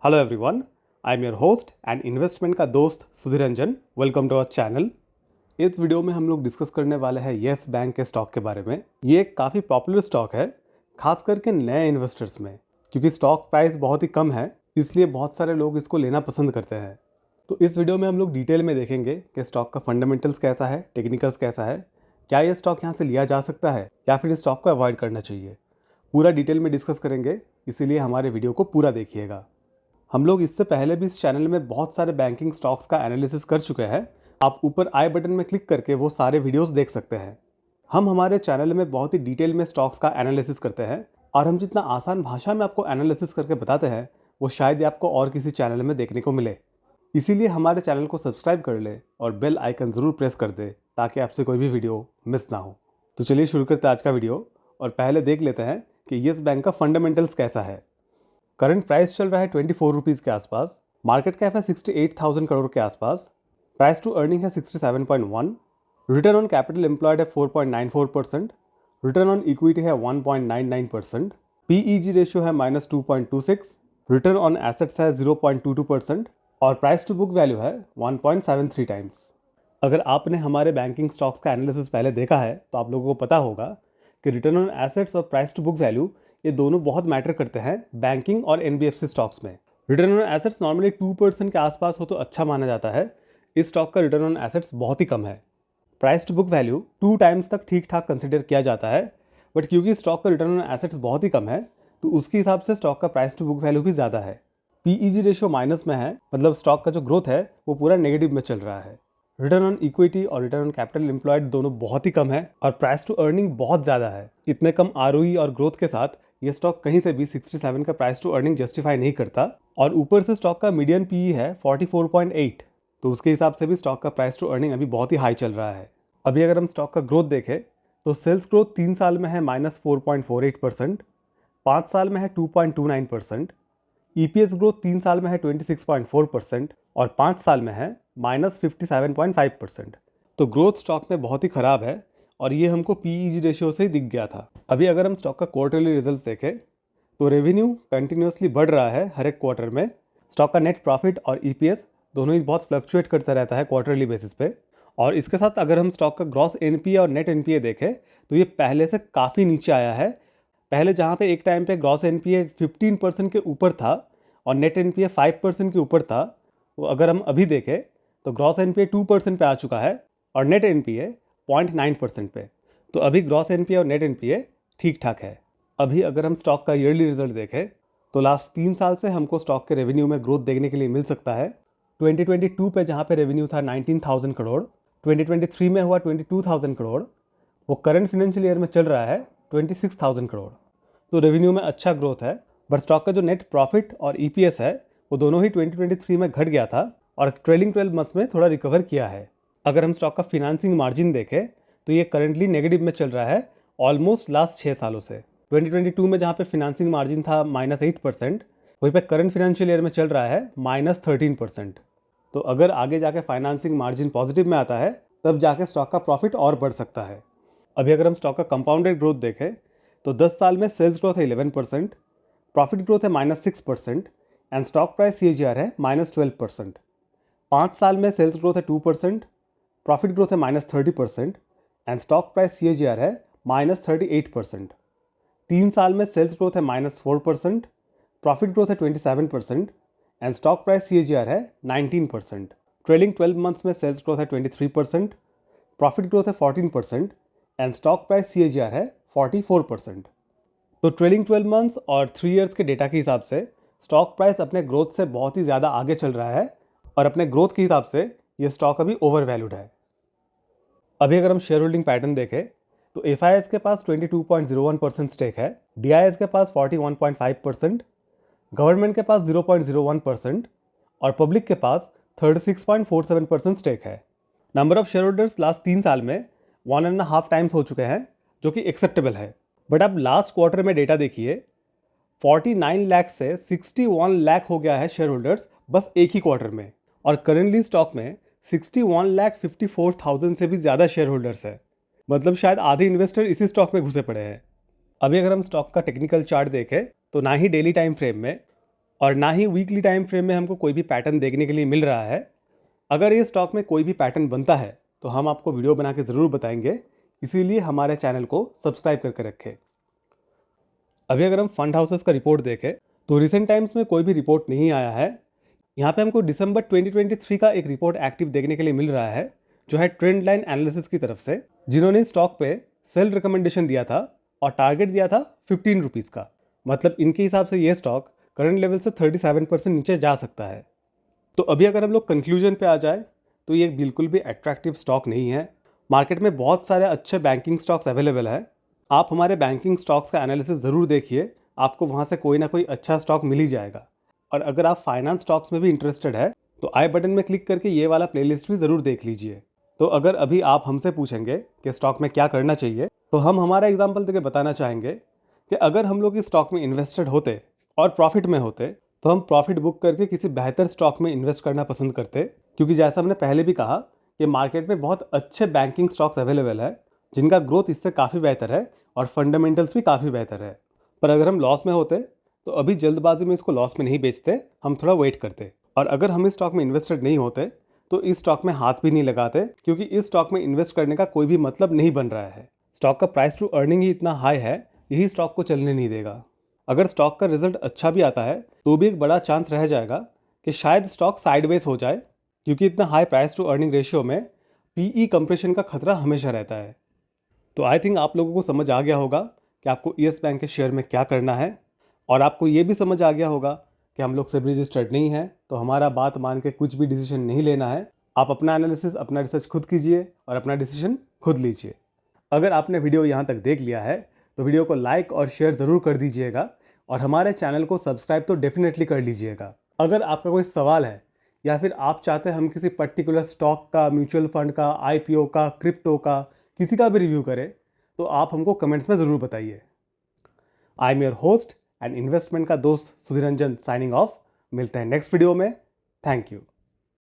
Hello everyone, I am your host and investment का दोस्त Sudhir Ranjan. Welcome to our channel. इस video में हम लोग डिस्कस करने वाले हैं येस बैंक के स्टॉक के बारे में। ये एक काफ़ी पॉपुलर स्टॉक है, खास करके नए इन्वेस्टर्स में, क्योंकि स्टॉक प्राइस बहुत ही कम है, इसलिए बहुत सारे लोग इसको लेना पसंद करते हैं। तो इस वीडियो में हम लोग डिटेल में देखेंगे कि स्टॉक का फंडामेंटल्स कैसा है, टेक्निकल्स कैसा है, क्या ये स्टॉक यहाँ से लिया जा सकता है या फिर इस स्टॉक को अवॉइड करना चाहिए। पूरा डिटेल में डिस्कस करेंगे, इसीलिए हमारे वीडियो को पूरा देखिएगा। हम लोग इससे पहले भी इस चैनल में बहुत सारे बैंकिंग स्टॉक्स का एनालिसिस कर चुके हैं। आप ऊपर आई बटन में क्लिक करके वो सारे वीडियोस देख सकते हैं। हम हमारे चैनल में बहुत ही डिटेल में स्टॉक्स का एनालिसिस करते हैं और हम जितना आसान भाषा में आपको एनालिसिस करके बताते हैं वो शायद ही आपको और किसी चैनल में देखने को मिले। इसीलिए हमारे चैनल को सब्सक्राइब कर ले और बेल आइकन ज़रूर प्रेस कर दे ताकि आपसे कोई भी वीडियो मिस ना हो। तो चलिए शुरू करते हैं आज का वीडियो और पहले देख लेते हैं कि येस बैंक का फंडामेंटल्स कैसा है। करंट प्राइस चल रहा है 24 रुपीज़ के आसपास। मार्केट कैप है 68,000 करोड़ के आसपास। प्राइस टू अर्निंग है 67.1। रिटर्न ऑन कैपिटल एम्प्लॉयड है 4.94%। रिटर्न ऑन इक्विटी है 1.99%। पीईजी रेशियो है -2.26। रिटर्न ऑन एसेट्स है 0.22% और प्राइस टू बुक वैल्यू है 1.73 टाइम्स। अगर आपने हमारे बैंकिंग स्टॉक्स का एनालिसिस पहले देखा है तो आप लोगों को पता होगा कि रिटर्न ऑन एसेट्स और प्राइस टू बुक वैल्यू ये दोनों बहुत मैटर करते हैं बैंकिंग और एनबीएफसी स्टॉक्स में। रिटर्न ऑन एसेट्स नॉर्मली 2% के आसपास हो तो अच्छा माना जाता है। इस स्टॉक का रिटर्न ऑन एसेट्स बहुत ही कम है। Price to book value 2 times तक ठीक ठाक कंसिडर किया जाता है, बट क्योंकि स्टॉक का रिटर्न ऑन एसेट्स बहुत ही कम है तो उसके हिसाब से स्टॉक का प्राइस टू बुक वैल्यू भी ज़्यादा है। पीईजी रेशियो माइनस में है, मतलब स्टॉक का जो ग्रोथ है वो पूरा नेगेटिव में चल रहा है। रिटर्न ऑन इक्विटी और रिटर्न ऑन कैपिटल एम्प्लॉयड दोनों बहुत ही कम है और प्राइस टू अर्निंग बहुत ज़्यादा है। इतने कम आरओई और ग्रोथ के साथ ये स्टॉक कहीं से भी 67 का प्राइस टू अर्निंग जस्टिफाई नहीं करता और ऊपर से स्टॉक का मीडियन पीई है 44.8, तो उसके हिसाब से भी स्टॉक का प्राइस टू अर्निंग अभी बहुत ही हाई चल रहा है। अभी अगर हम स्टॉक का ग्रोथ देखें तो सेल्स ग्रोथ 3 साल में है -4.48%, 5 साल में है 2.29%, ईपीएस ग्रोथ 3 साल में है 26.4% और 5 साल में है -57.5%। तो ग्रोथ स्टॉक में बहुत ही खराब है और ये हमको पीईजी रेशियो से ही दिख गया था। अभी अगर हम स्टॉक का क्वार्टरली रिजल्ट्स देखें तो रेवेन्यू कंटिन्यूसली बढ़ रहा है हर एक क्वार्टर में। स्टॉक का नेट प्रॉफिट और ईपीएस दोनों ही बहुत फ्लक्चुएट करता रहता है क्वार्टरली बेसिस पे। और इसके साथ अगर हम स्टॉक का ग्रॉस एनपीए और नेट एनपीए देखें तो ये पहले से काफ़ी नीचे आया है। पहले जहाँ पे एक टाइम पे ग्रॉस एनपीए 15% के ऊपर था और नेट एनपीए 5% के ऊपर था, तो अगर हम अभी देखें तो ग्रॉस एनपीए 2% पे आ चुका है और नेट एनपीए 0.9% पे। तो अभी ग्रॉस एनपीए और नेट एनपीए ठीक ठाक है। अभी अगर हम स्टॉक का ईयरली रिजल्ट देखें तो लास्ट 3 साल से हमको स्टॉक के रेवेन्यू में ग्रोथ देखने के लिए मिल सकता है। 2022 पे जहाँ पे रेवेन्यू था 19,000 करोड़, 2023 में हुआ 22,000 करोड़, वो करंट फाइनेंशियल ईयर में चल रहा है 26,000 करोड़। तो रेवेन्यू में अच्छा ग्रोथ है, बट स्टॉक का जो नेट प्रॉफिट और ईपीएस है वो दोनों ही 2023 में घट गया था और ट्रेलिंग 12 मंथ्स में थोड़ा रिकवर किया है। अगर हम स्टॉक का फिनांसिंग मार्जिन देखें तो ये करंटली नेगेटिव में चल रहा है ऑलमोस्ट लास्ट 6 सालों से। 2022 में जहाँ पे फिनांसिंग मार्जिन था -8%, वहीं पे करंट फिनेंशियल ईयर में चल रहा है -13%। तो अगर आगे जाके फाइनेंसिंग मार्जिन पॉजिटिव में आता है तब जाके स्टॉक का प्रॉफिट और बढ़ सकता है। अभी अगर हम स्टॉक का कंपाउंडेड ग्रोथ देखें तो 10 साल में सेल्स ग्रोथ है 11%, प्रॉफिट ग्रोथ है -6% एंड स्टॉक प्राइस सीएजीआर है -12%। 5 साल में सेल्स ग्रोथ है 2%, प्रॉफिट ग्रोथ है -30% एंड स्टॉक प्राइस सीएजीआर है -38%। 3 साल में सेल्स ग्रोथ है -4%, प्रॉफिट ग्रोथ है 27% एंड स्टॉक प्राइस सीएजीआर है 19%। ट्रेलिंग 12 मंथ्स में सेल्स ग्रोथ है 23%, प्रॉफिट ग्रोथ है 14% एंड स्टॉक प्राइस सीएजीआर है 44%। तो ट्रेलिंग 12 मंथ्स और 3 इयर्स के डेटा के हिसाब से स्टॉक प्राइस अपने ग्रोथ से बहुत ही ज़्यादा आगे चल रहा है और अपने ग्रोथ के हिसाब से ये स्टॉक अभी ओवर वैल्यूड है। अभी अगर हम शेयर होल्डिंग पैटर्न देखें तो एफआईआईएस के पास 22.01% स्टेक है, डीआईएस के पास 41.5%, गवर्नमेंट के पास 0.01% और पब्लिक के पास 36.47% स्टेक है। Number of share holders last 3 साल में 1.5 टाइम्स हो चुके हैं, जो कि एक्सेप्टेबल है। बट अब लास्ट क्वार्टर में डेटा देखिए, 49 लाख से 61 लाख हो गया है शेयर होल्डर्स बस एक ही क्वार्टर में, और करेंटली स्टॉक में 61,54,000 से भी ज़्यादा शेयर होल्डर्स है। मतलब शायद आधे इन्वेस्टर इसी स्टॉक में घुसे पड़े हैं। अभी अगर हम स्टॉक का टेक्निकल चार्ट देखें तो ना ही डेली टाइम फ्रेम में और ना ही वीकली टाइम फ्रेम में हमको कोई भी पैटर्न देखने के लिए मिल रहा है। अगर ये स्टॉक में कोई भी पैटर्न बनता है तो हम आपको वीडियो बना के ज़रूर बताएंगे, इसीलिए हमारे चैनल को सब्सक्राइब करके रखें। अभी अगर हम फंड हाउसेस का रिपोर्ट देखें तो रिसेंट टाइम्स में कोई भी रिपोर्ट नहीं आया है। यहाँ पे हमको दिसंबर 2023 का एक रिपोर्ट एक्टिव देखने के लिए मिल रहा है, जो है ट्रेंड लाइन एनालिसिस की तरफ से, जिन्होंने स्टॉक पे सेल रिकमेंडेशन दिया था और टारगेट दिया था 15 रुपीज़ का। मतलब इनके हिसाब से ये स्टॉक करंट लेवल से 37% नीचे जा सकता है। तो अभी अगर हम लोग कंक्लूजन पे आ जाए तो ये बिल्कुल भी अट्रैक्टिव स्टॉक नहीं है। मार्केट में बहुत सारे अच्छे बैंकिंग स्टॉक्स अवेलेबल है। आप हमारे बैंकिंग स्टॉक्स का एनालिसिस ज़रूर देखिए, आपको वहाँ से कोई ना कोई अच्छा स्टॉक मिल ही जाएगा। और अगर आप फाइनेंस स्टॉक्स में भी इंटरेस्टेड है तो आई बटन में क्लिक करके ये वाला प्लेलिस्ट भी ज़रूर देख लीजिए। तो अगर अभी आप हमसे पूछेंगे कि स्टॉक में क्या करना चाहिए, तो हम हमारा एग्जाम्पल देके बताना चाहेंगे कि अगर हम लोग इस स्टॉक में इन्वेस्टेड होते और प्रॉफिट में होते तो हम प्रॉफिट बुक करके किसी बेहतर स्टॉक में इन्वेस्ट करना पसंद करते, क्योंकि जैसा हमने पहले भी कहा कि मार्केट में बहुत अच्छे बैंकिंग स्टॉक्स अवेलेबल है जिनका ग्रोथ इससे काफ़ी बेहतर है और फंडामेंटल्स भी काफ़ी बेहतर है। पर अगर हम लॉस में होते तो अभी जल्दबाजी में इसको लॉस में नहीं बेचते, हम थोड़ा वेट करते। और अगर हम इस स्टॉक में इन्वेस्टेड नहीं होते तो इस स्टॉक में हाथ भी नहीं लगाते, क्योंकि इस स्टॉक में इन्वेस्ट करने का कोई भी मतलब नहीं बन रहा है। स्टॉक का प्राइस टू अर्निंग ही इतना हाई है, यही स्टॉक को चलने नहीं देगा। अगर स्टॉक का रिजल्ट अच्छा भी आता है तो भी एक बड़ा चांस रह जाएगा कि शायद स्टॉक साइडवेज हो जाए, क्योंकि इतना high price to earning ratio में पीई कंप्रेशन का खतरा हमेशा रहता है। तो आई थिंक आप लोगों को समझ आ गया होगा कि आपको येस बैंक के शेयर में क्या करना है, और आपको ये भी समझ आ गया होगा कि हम लोग सेबी रजिस्टर्ड नहीं है, तो हमारा बात मान के कुछ भी डिसीजन नहीं लेना है। आप अपना एनालिसिस, अपना रिसर्च खुद कीजिए और अपना डिसीजन खुद लीजिए। अगर आपने वीडियो यहाँ तक देख लिया है तो वीडियो को लाइक और शेयर ज़रूर कर दीजिएगा, और हमारे चैनल को सब्सक्राइब तो डेफिनेटली कर लीजिएगा। अगर आपका कोई सवाल है या फिर आप चाहते हैं हम किसी पर्टिकुलर स्टॉक का, म्यूचुअल फंड का, आईपीओ का, क्रिप्टो का, किसी का भी रिव्यू करें, तो आप हमको कमेंट्स में ज़रूर बताइए। आई am your host and investment का दोस्त सुधीरंजन साइनिंग ऑफ। मिलते हैं नेक्स्ट वीडियो में। Thank you.